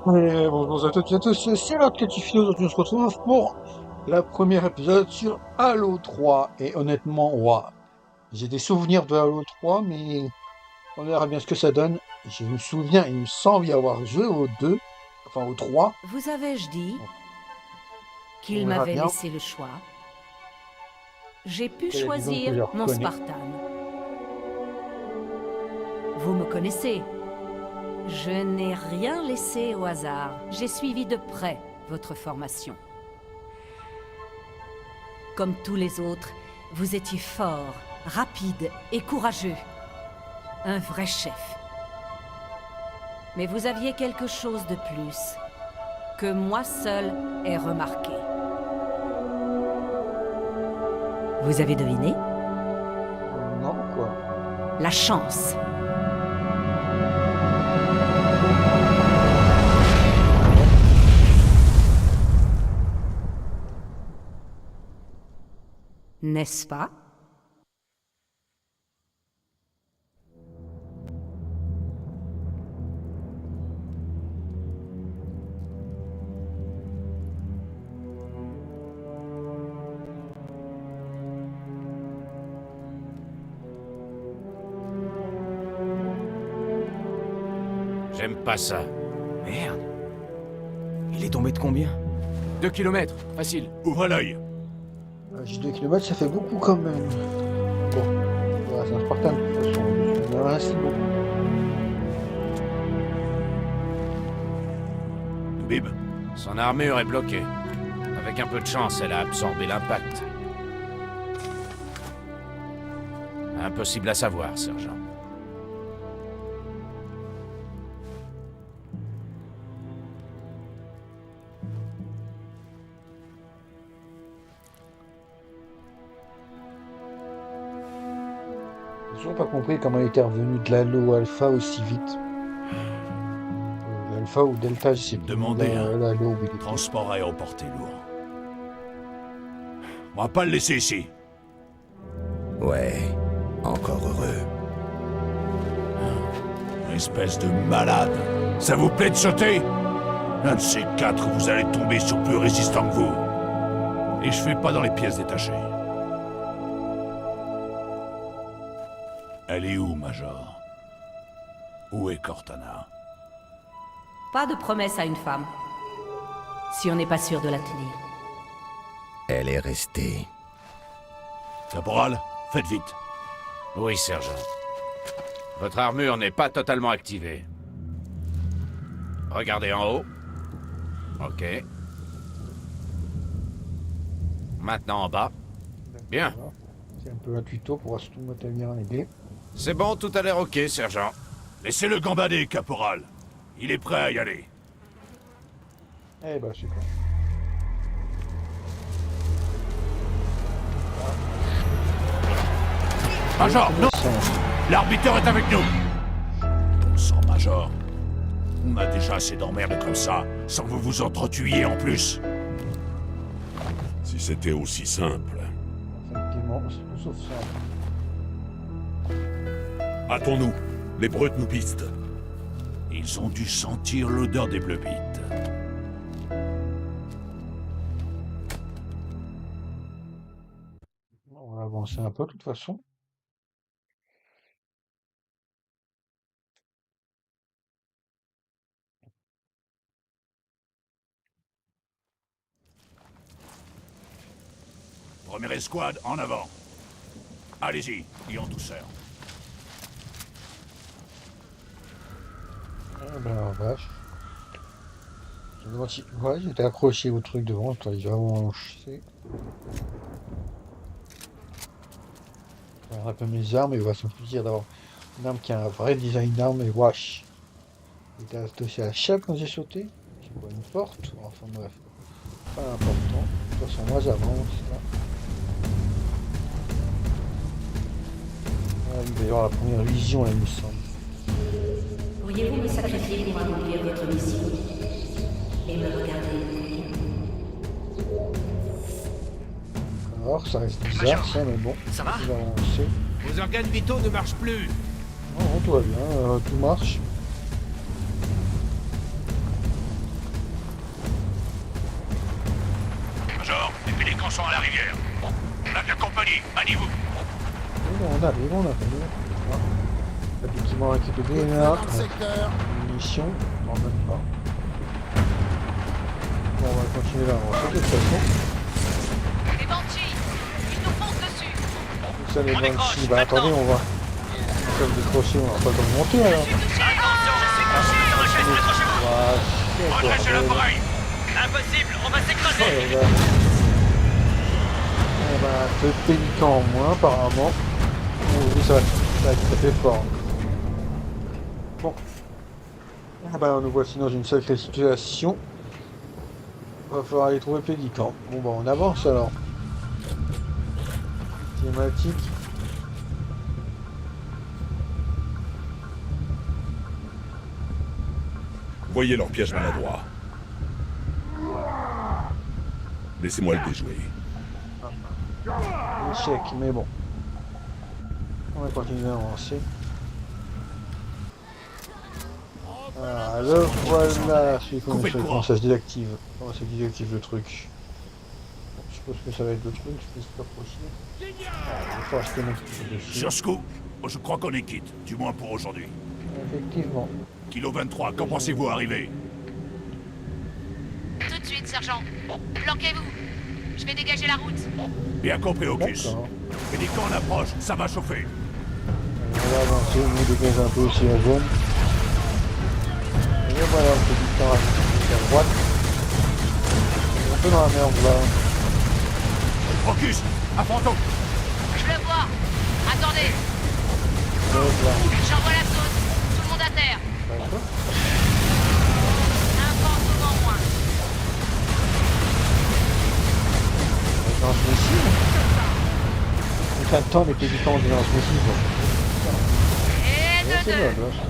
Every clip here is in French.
Et bonjour à toutes et à tous, c'est l'autre Catifino. Aujourd'hui on se retrouve pour la première épisode sur Halo 3. Et honnêtement, ouah, j'ai des souvenirs de Halo 3, mais on verra bien ce que ça donne. Je me souviens, il me semble y avoir joué au 2, enfin au 3. Vous avais-je dit Donc, on qu'il verra m'avait bien. laissé le choix? J'ai pu Quelle est la zone que choisir je mon reconnais. Spartan. Vous me connaissez. Je n'ai rien laissé au hasard. J'ai suivi de près votre formation. Comme tous les autres, vous étiez fort, rapide et courageux. Un vrai chef. Mais vous aviez quelque chose de plus que moi seul ai remarqué. Vous avez deviné? Non, quoi. La chance. N'est-ce pas? J'aime pas ça. Merde. Il est tombé de combien? 2 kilomètres, facile. Ouvre l'œil. J'ai 2 km, ça fait beaucoup quand même. Bon, voilà, c'est un Spartan de toute façon. Il y en a ainsi beaucoup. Bib. Son armure est bloquée. Avec un peu de chance, elle a absorbé l'impact. Impossible à savoir, sergent. J'ai toujours pas compris comment il était revenu de l'Halo Alpha aussi vite. L'Alpha ou Delta, je sais plus. Demandez un L'Halo où il était. transport aéroporté lourd. On va pas le laisser ici. Ouais, encore heureux. Espèce de malade. Ça vous plaît de sauter? Un de ces quatre, vous allez tomber sur plus résistant que vous. Et je fais pas dans les pièces détachées. Elle est où, Major? Où est Cortana? Pas de promesse à une femme. Si on n'est pas sûr de la tenir. Elle est restée. Caporal, faites vite. Oui, sergent. Votre armure n'est pas totalement activée. Regardez en haut. Ok. Maintenant en bas. Bien. Voilà. C'est un peu un tuto pour voir si tout le monde t'a bien aidé. C'est bon, tout a l'air ok, sergent. Laissez-le gambader, caporal. Il est prêt à y aller. Eh ben, super. Major, non! Ça, L'arbitre est avec nous! Bon sang, Major. On a déjà assez d'emmerdes comme ça, sans que vous vous entretuiez en plus. Si c'était aussi simple. effectivement, c'est tout sauf ça. Hâtons-nous. Les brutes nous pistent. Ils ont dû sentir l'odeur des bleubites. On va avancer un peu de toute façon. Première escouade, en avant. Allez-y, et en douceur. Ah ben, vache. Je me demande si... Ouais, j'étais accroché au truc devant, toi, j'ai vraiment chier. Je regarde un peu mes armes et ouais, ça me fait plaisir d'avoir une arme qui a un vrai design d'arme et wesh. J'étais attaché à la chape quand j'ai sauté. Je vois une porte, enfin bref. Pas important. De toute façon, moi j'avance là. Ah, il va y avoir la première vision là, il me semble. Pourriez-vous me sacrifier pour accomplir votre mission? Et me regarder? Alors, ça reste bizarre ça, mais bon. Ça va? On va avancer. Vos organes vitaux ne marchent plus. Non, tout va bien, tout marche. tronçon à la rivière. On a de la compagnie, maniez-vous. On arrive. Ah. Effectivement, récupérer là. Munitions, non, même pas. Bon, on va continuer là, on va sauter de toute façon. Les Banshees, ils nous foncent dessus. Tout ça, les Banshees. Bah attendez, on va. On va décrocher, on va pas le monter alors. Redressez l'appareil. Impossible, on va s'écraser. On va deux pélicans en moins apparemment. Oui, ça va être très fort. Bon. Ah bah nous voici dans une sacrée situation. Va falloir aller trouver Pélican. Bon bah on avance alors. Thématique. Voyez leur piège maladroit. Laissez-moi le déjouer. Échec, mais bon. On va continuer à avancer. Ah, le voilà, comment ça se désactive. Comment ça désactive le truc. Bon, je suppose que ça va être le truc, je pense pas possible. Ah, il faut rester mon petit dessus. Josco, je crois qu'on est quitte, du moins pour aujourd'hui. Effectivement. Kilo 23, quand pensez-vous arriver? Tout de suite, sergent. Planquez-vous. Je vais dégager la route. Bien compris, Ocus. D'accord. Pélican en approche, ça va chauffer. On va avancer, nous dégage un peu aussi la zone. Et voilà, on peut du temps à droite. On est un peu dans la merde là. Ocus, affrontons. Je le vois. Attendez, Donc là, j'envoie la sauce. Tout le monde à terre. d'accord. Un fantôme en moins. Dans ce missile. Donc attends, les pélicans on est dans ce missile. Et Ouais, de c'est deux. vrai, là.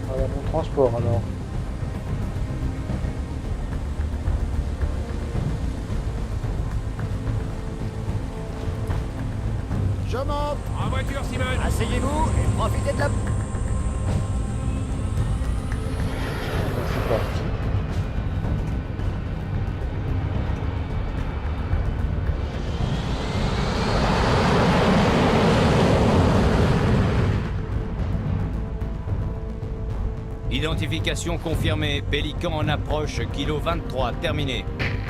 Voilà mon transport alors. Je monte. En voiture, Simon. Asseyez-vous et profitez de la... C'est parti. Identification confirmée. Pélican en approche. Kilo 23. Terminé.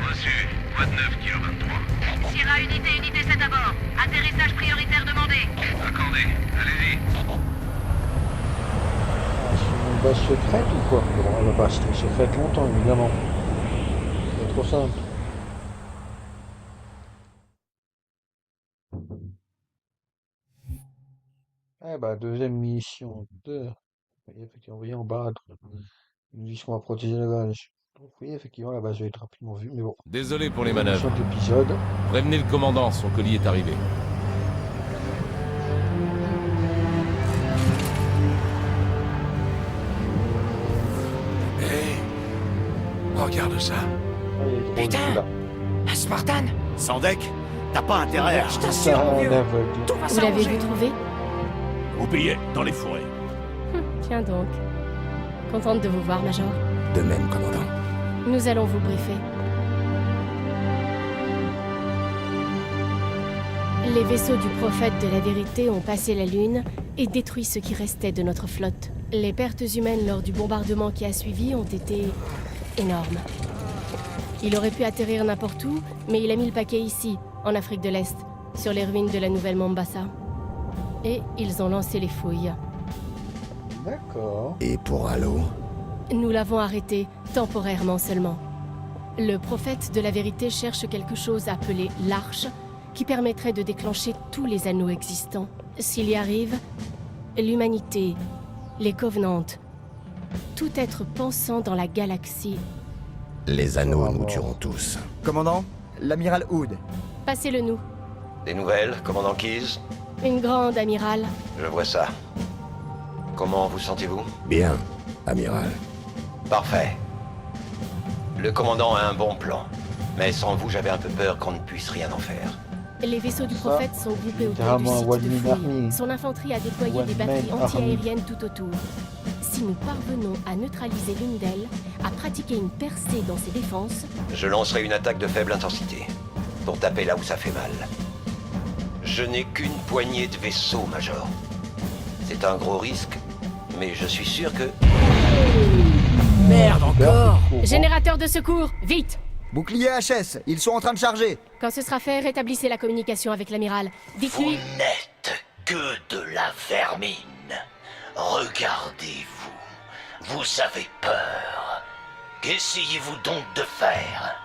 Reçu, 29, Kilo 23. Sierra, unité 7 à bord. Atterrissage prioritaire demandé. Accordé, allez-y. Ah, c'est une base secrète ou quoi? Bon, elle va pas rester secrète longtemps évidemment. C'est trop simple. Eh bah deuxième mission de... Oui, effectivement, vous voyez en bas, ils nous disent qu'on va protéger la base. Donc oui, effectivement, la base va être rapidement vue, mais bon. Désolé pour les Mission manœuvres. de l'épisode. Prévenez le commandant, son colis est arrivé. Hé, regarde ça. Ah, il est drôle, Putain. celui-là. Un Spartan. Sans deck, t'as pas intérêt à... Je Ça, t'assure, mon un vieux. aveugle. Tout va Vous l'avez s'arranger. vu trouver? Au billet, dans les forêts. Tiens donc. Contente de vous voir, Major. De même, commandant. Nous allons vous briefer. Les vaisseaux du prophète de la vérité ont passé la Lune et détruit ce qui restait de notre flotte. Les pertes humaines lors du bombardement qui a suivi ont été énormes. Il aurait pu atterrir n'importe où, mais il a mis le paquet ici, en Afrique de l'Est, sur les ruines de la nouvelle Mombasa. Et ils ont lancé les fouilles. D'accord. Et pour Halo? Nous l'avons arrêté, temporairement seulement. Le prophète de la vérité cherche quelque chose appelé l'Arche, qui permettrait de déclencher tous les anneaux existants. S'il y arrive, l'humanité, les Covenants, tout être pensant dans la galaxie, Les anneaux nous tueront tous. Commandant, l'amiral Hood. passez-le nous. Des nouvelles, commandant Keyes? Une grande amirale. Je vois ça. Comment vous sentez-vous? Bien, amiral. Parfait. Le commandant a un bon plan. Mais sans vous, j'avais un peu peur qu'on ne puisse rien en faire. Les vaisseaux du Ça, prophète sont groupés autour du littéralement un site de one-man fouille. army. Son infanterie a déployé des One-man batteries army. anti-aériennes tout autour. Si nous parvenons à neutraliser l'une d'elles, à pratiquer une percée dans ses défenses, Je lancerai une attaque de faible intensité, pour taper là où ça fait mal. Je n'ai qu'une poignée de vaisseaux, Major. C'est un gros risque, mais je suis sûr que... Merde encore. générateur de secours, vite! Bouclier HS, ils sont en train de charger. Quand ce sera fait, rétablissez la communication avec l'amiral. Dites-lui... n'êtes que de la vermine. Regardez-vous. Vous avez peur. Qu'essayez-vous donc de faire?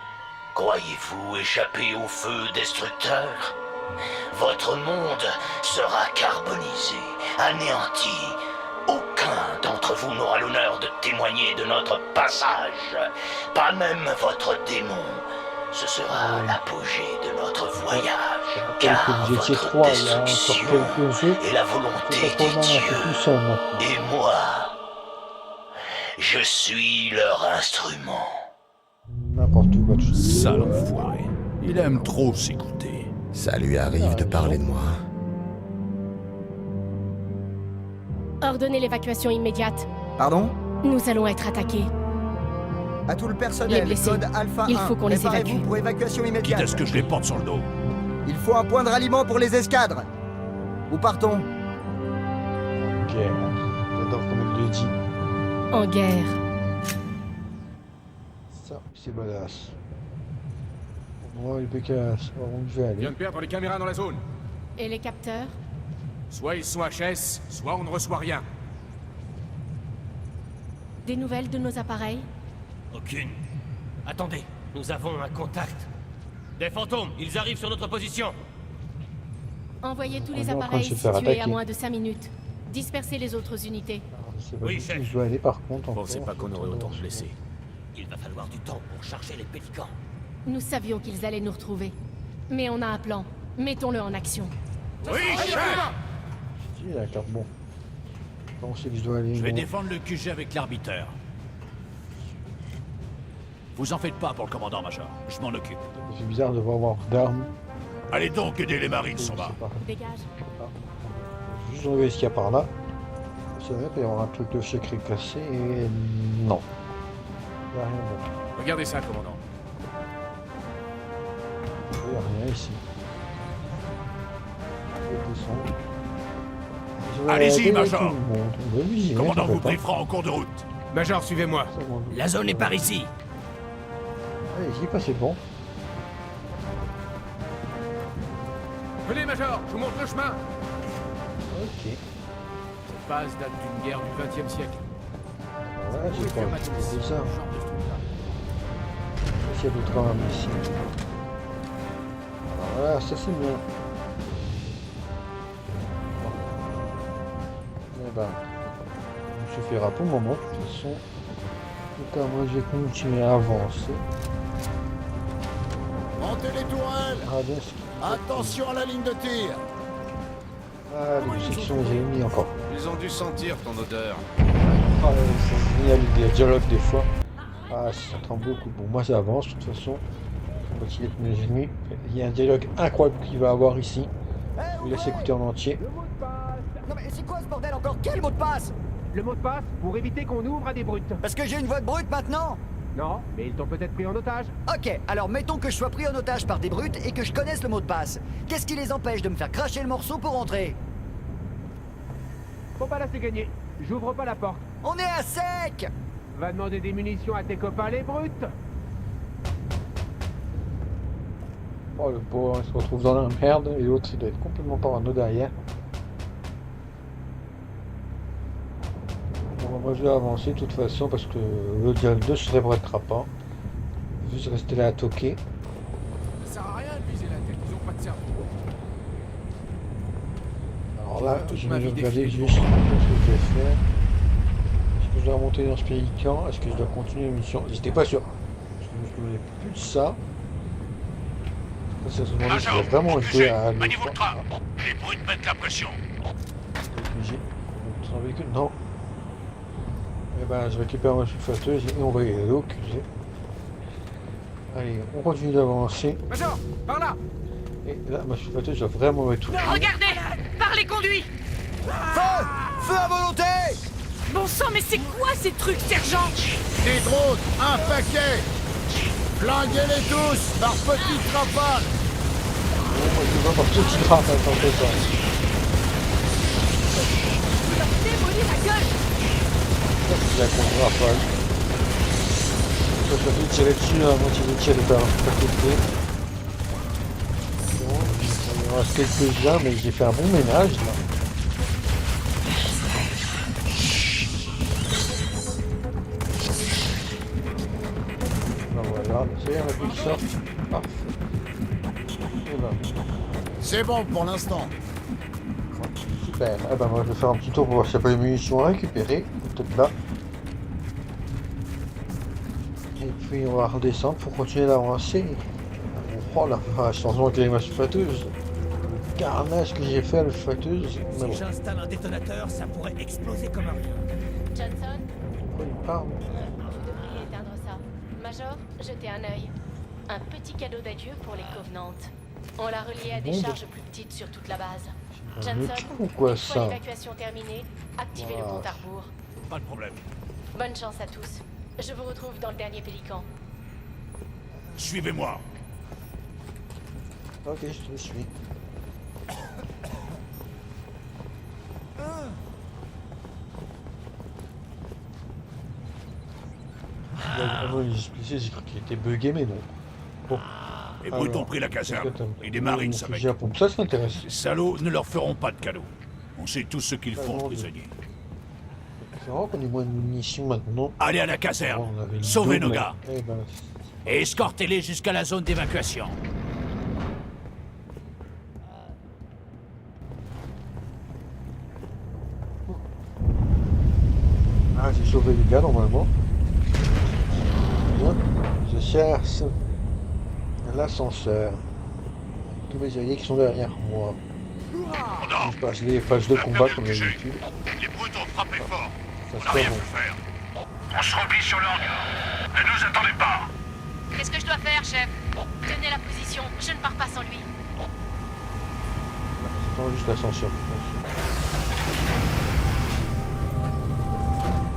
Croyez-vous échapper au feu destructeur? Votre monde sera carbonisé, anéanti. Aucun d'entre vous n'aura l'honneur de témoigner de notre passage. Pas même votre démon. Ce sera l'apogée de notre voyage. Car Vous étiez votre trois, il y a encore destruction quelques jeux. est la volonté C'est pas des pour moi, c'est tout dieux. seul maintenant. Et moi, je suis leur instrument. N'importe où, bah, tout ça. Sale enfoiré. Il aime trop s'écouter. Ça lui arrive de parler de moi. Ordonnez l'évacuation immédiate. Pardon? Nous allons être attaqués. À tout le Les personnel, blessés. code Alpha 1. Il faut qu'on les Préparez-vous évacue. pour évacuation Quitte immédiate. à ce que je les porte sur le dos. Il faut un point de ralliement pour les escadres. Où partons? Ok. J'adore comme il le dit. En guerre. Ça, c'est badass. Moi, les Pécasses, où je vais On vient aller. de perdre les caméras dans la zone. Et les capteurs? Soit ils sont HS, soit on ne reçoit rien. Des nouvelles de nos appareils? Aucune. Attendez, nous avons un contact. Des fantômes, ils arrivent sur notre position. Envoyez tous les On est en train de appareils se faire situés à attaquer. moins de 5 minutes. Dispersez les autres unités. Je sais pas Oui, du tout chef. où je dois aller par contre. Je encore. pensais pas qu'on aurait autant de blessés. Il va falloir du temps pour charger les pélicans. Nous savions qu'ils allaient nous retrouver. Mais on a un plan. Mettons-le en action. Oui, chef! Si, d'accord, bon. Comment c'est que je dois aller? Je vais bon. défendre le QG avec l'arbiteur. Vous en faites pas pour le commandant Major. Je m'en occupe. C'est bizarre de pas avoir d'armes. Allez donc aider les marines en bas. Dégage. Juste regarder ce qu'il y a par là. C'est vrai qu'il y aura un truc de secret cassé et non. Il n'y a rien d'autre. Regardez ça, commandant. Il n'y a rien ici. Je descends. Je vais Allez-y, aider Major. tout le monde. On va viser, Commandant ça peut vous pas. briefera en cours de route. Major, suivez-moi. C'est bon. La zone est par ici. Allez-y, passez bon. Venez, Major, je vous montre le chemin. Ok. Cette base date d'une guerre du XXe siècle. Voilà, j'ai pas c'est ça. S'il y a d'autres armes ici. Alors voilà, ça c'est bien. Eh ben, ça suffira pour le moment, de toute façon. En tout cas, moi je vais continuer à avancer. Montez les tourelles. Ah, bien sûr. Attention à la ligne de tir. Ah, les sections j'ai mis encore. Ils ont dû sentir ton odeur. Ah, c'est génial, des dialogues des fois. Ah, ça entend beaucoup. Bon, moi j'avance, de toute façon. On va continuer de mes ennemis. Il y a un dialogue incroyable qu'il va avoir ici. Je vous laisse écouter en entier. Non mais c'est quoi ce bordel encore? Quel mot de passe? Le mot de passe pour éviter qu'on ouvre à des brutes. Parce que j'ai une voix de brute maintenant? Non, mais ils t'ont peut-être pris en otage. Ok, alors mettons que je sois pris en otage par des brutes et que je connaisse le mot de passe. Qu'est-ce qui les empêche de me faire cracher le morceau pour entrer? Faut pas laisser gagner. J'ouvre pas la porte. On est à sec! Va demander des munitions à tes copains les brutes. Oh, le pauvre, il se retrouve dans la merde et l'autre il doit être complètement parano derrière. Bon, moi je vais avancer de toute façon parce que le dialogue 2 ne se répétera pas. Juste rester là à toquer. Ça sert à rien de viser la tête, ils ont pas de cerveau. Alors là, Toute je ma vais vie regarder défilée juste ce que je vais faire. Est-ce que je dois remonter dans ce pélican? Est-ce que je dois continuer la mission? J'étais pas sûr. Parce que je me souvenais plus de ça. Ça se demandait si je dois vraiment jouer à Maniez votre train. Ah, Les brutes mettent la pression. j'ai son véhicule. Non. Eh ben, je récupère ma sulfateuse et on va y aller au QG. Allez, on continue d'avancer. Major, par là! Et là, ma chauffeuse a vraiment tout. Regardez! Par les conduits! Feu! Feu à volonté! Bon sang, mais c'est quoi ces trucs, sergent? Des drones, un paquet! Flinguez-les tous par petites rafales! Moi, je vois par petit drap, attends, fais ça. Vous leur démolir la gueule! Il a compris rafale. Je vais tirer dessus, à moitié de tirer par côté. Bon, il en reste quelques-uns, mais j'ai fait un bon ménage là. Voilà, c'est un peu ça. Parfait. Et là. C'est bon pour l'instant. Super. Eh ben moi je vais faire un petit tour pour voir s'il n'y a pas de munitions à récupérer. Peut-être là. Et puis on va redescendre pour continuer d'avancer. Oh la vache, changement avec les masses fâteuses. Le carnage que j'ai fait à la fâteuse. Si j'installe un détonateur, ça pourrait exploser comme un rien. Johnson, Pourquoi il parle? vous devriez éteindre ça. Major, jetez un œil. Un petit cadeau d'adieu pour les Covenants. On l'a relié à des charges plus petites sur toute la base. Johnson, ou quoi une fois ça? l'évacuation terminée, activez le compte à rebours. Pas de problème. Bonne chance à tous. Je vous retrouve dans le dernier pélican. Suivez-moi. Ok, je te suis. J'ai cru qu'il était bugué, mais non. Bon. Les Brutes ont pris la caserne. Et des marines avec. Ça, ça m'intéresse. Ces salauds ne leur feront pas de cadeau. On sait tous ce qu'ils font aux prisonniers. C'est vrai qu'on ait moins de munitions maintenant. Allez à la caserne. On avait le Sauvez double, nos gars. Eh ben, Et escortez-les jusqu'à la zone d'évacuation. ah, j'ai sauvé les gars normalement. Bien. Je cherche l'ascenseur. Tous mes alliés qui sont derrière moi. Je passe les phases de combat comme d'habitude. Les Brutes ont frappé fort. Ça se passe bon. faire. On se replie sur leur hangar. Ne nous attendez pas. Qu'est-ce que je dois faire, chef? Tenez la position, je ne pars pas sans lui. J'attends juste l'ascenseur.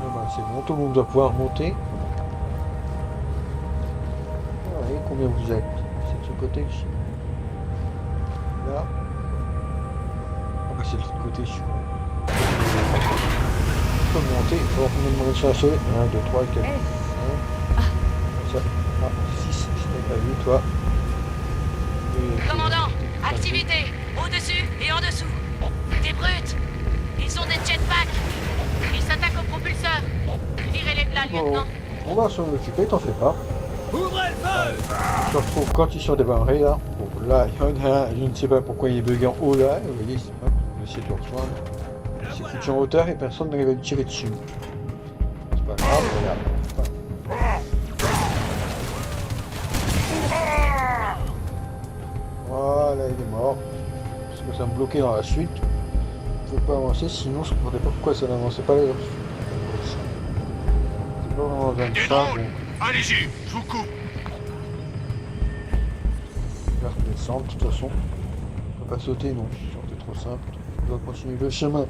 Ah bah, c'est bon, tout le monde doit pouvoir monter. Ah, et combien vous êtes? C'est de ce côté ici. Là. Ah bah c'est de l'autre côté ici. On peut monter, il faut combien de chercher? 1, 2, 3, 4, 5. Ça. Ah, 6, je n'ai pas vu toi. Et... Commandant, activité, au-dessus et en dessous. Des brutes, ils ont des jetpacks. Ils s'attaquent au propulseur. Virez-les de là, lieutenant. On va s'en occuper, t'en fais pas. Ouvrez le feu! Je retrouve quand ils sont débarrés là. Bon, là, il y en a un, je ne sais pas pourquoi il est bugué en haut là. Vous voyez, c'est pas. Je vais essayer de le rejoindre. C'est foutu en hauteur et personne n'arrive à lui tirer dessus. C'est pas grave, regarde. Voilà, il est mort. Parce que ça me bloquait dans la suite. Je ne peux pas avancer, sinon je ne comprenais pas pourquoi ça n'avançait pas là. C'est pas vraiment dans le ça. Bon. Allez-y, je vous coupe. Je vais redescendre, de toute façon. On ne peut pas sauter, non. C'est trop simple. Je dois continuer le chemin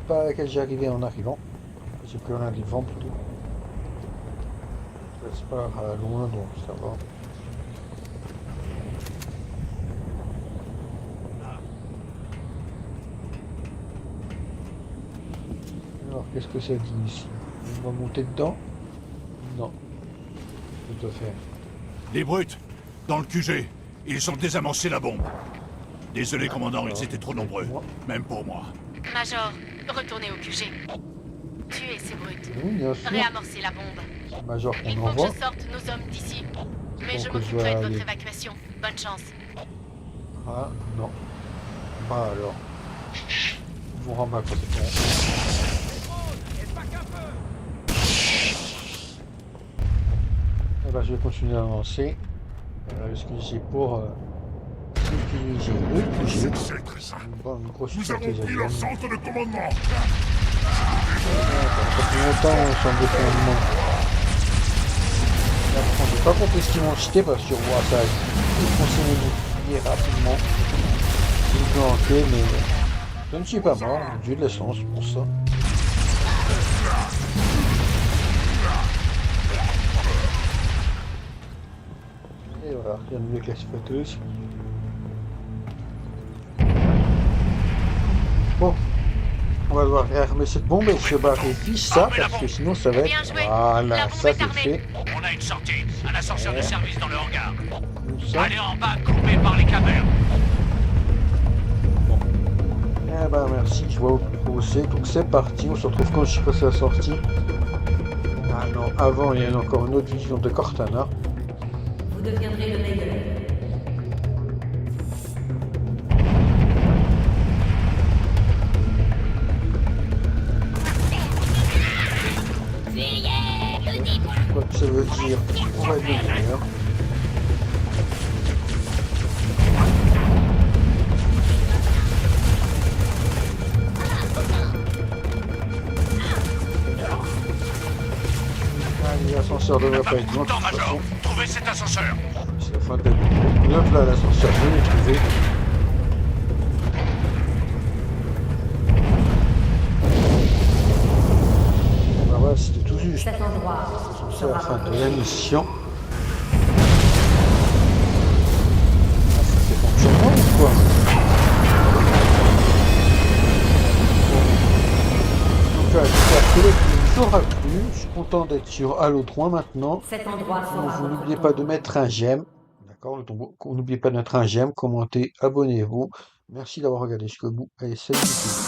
par lequel j'ai arrivé en arrivant. J'ai pris un arrivant plutôt. C'est pas loin, donc ça va. Alors, qu'est-ce que ça dit ici? On va monter dedans? Non. Je dois faire. Les Brutes, dans le QG, ils ont désamorcé la bombe. Désolé, commandant, ils étaient trop nombreux. Même pour moi. Major, retournez au QG. Tuez ces brutes. Oui, bien sûr. Réamorcez la bombe. Major Il qu'on faut envoie. que je sorte nos hommes d'ici. Mais je que je m'occuperai dois de votre aller. évacuation. Bonne chance. Ah, non. Bah alors. Je vous rends ma conséquence. Eh ben, je vais continuer à avancer. Parce que j'ai pour sécuriser le QG. Une grosse Nous avons pris leur centre de commandement. Ça fait longtemps on s'en défait un moment. Là, par contre, j'ai pas compris ce qu'ils m'ont jeté parce que ça a défoncé oublier rapidement. J'ai planté, mais je ne suis pas mort. J'ai de la chance pour ça. Et voilà, rien de mieux que la spoteuse. Bon, on va devoir réarmer cette bombe et se barrer vite ça, parce que sinon ça va être... Voilà, ça c'est fait. On a une sortie, un ascenseur de service dans le hangar. Ça. Allez en bas, coupé par les cavernes. Eh ben merci, je vois où c'est, donc c'est parti, on se retrouve quand je suis passé à la sortie. Ah non, avant il y a encore une autre vision de Cortana. Vous deviendrez le meilleur. Quoi que ça veut dire, on va être le meilleur. L'ascenseur devrait pas être loin de toute façon. Trouvez cet ascenseur. C'est la fin de la vidéo. Là, l'ascenseur, je l'ai trouvé. Ben voilà, c'était tout juste. Cet endroit C'est la fin de la mission. Ah, c'était fonctionnant ou quoi? Donc là, j'espère que le film vous aura plu. Je suis content d'être sur Halo 3 maintenant. Cet endroit Donc, vous n'oubliez pas de mettre un j'aime. D'accord? N'oubliez pas de mettre un j'aime, commentez, abonnez-vous. Merci d'avoir regardé jusqu'au bout. Allez, salut YouTube.